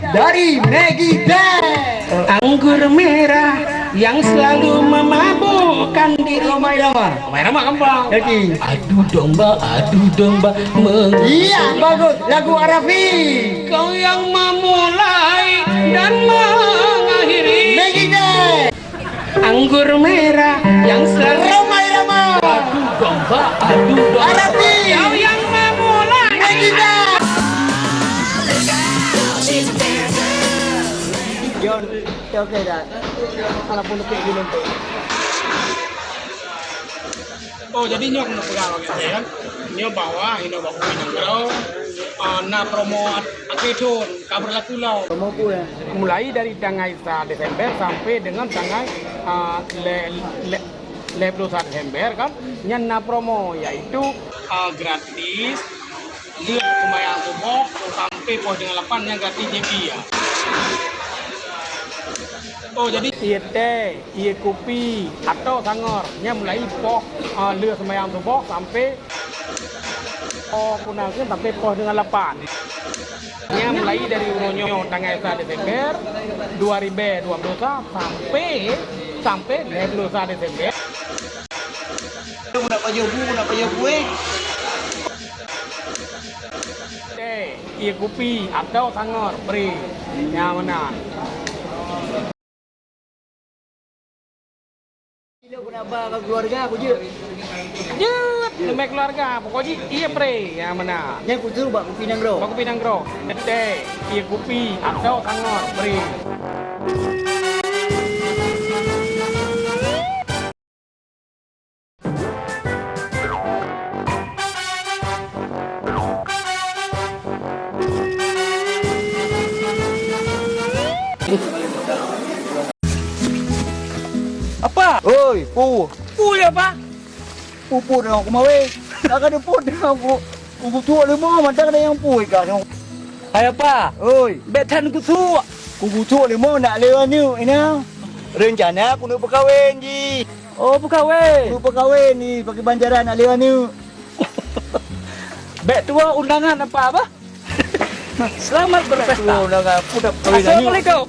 dari Maggie Day. Anggur merah yang selalu memabukkan diri. Ramai-ramai kembang. Jadi Adu domba iya, bagus lagu Arafi. Kau yang memulai dan mengakhiri. Maggie Day. Anggur merah yang selalu Ramai-ramai. adu domba. Arafi. Kau yang memulai. Maggie Day. Yon, oke dah. Kalau pun lebih dulu. Oh jadi nyok nak pegang gitu ya? Nyok bawa, ini bawa pinang kau. Na promo akidun kabar laku lau. Mau ya. Mulai dari tanggal 1 Desember sampai dengan tanggal 21 Desember kan, nyana promo yaitu gratis. Lihat lumayan tuh sampai poin dengan 8 yang gratis JB ya. Oh jadi iya teh, iya kopi atau sangornya mulai pok lừa semayang subok sampai punangnya sampai poh dengan 8. Nya mulai dari unonyo tanggal 1 Desember 2020 sampai 21 Desember. Nak pakai kue. Teh, iya kopi atau sangor beri yang mana? Aku nak bawa keluarga aku je. Demi keluarga, pokoknya iya pre yang mana? Yang aku suruh bawa kopi nang Baku pinang bro, teh, iya kopi atau sangor beri. Apa? Oi, pu. Pu ya pak? Pupu dengan aku mawe. Tak ada pu dengan aku. Aku tua lima macam ada yang pu ikan. Hai apa? Oi, Betan ku tua. aku tua lima nak lewat ni. Ini rencana aku nak berkahwin ji. Oh, berkahwin. Aku berkahwin ni pakai banjaran nak lewat ni. Bet tua undangan apa? Selamat berpesta. Tua nak aku dah kahwin ni. Assalamualaikum.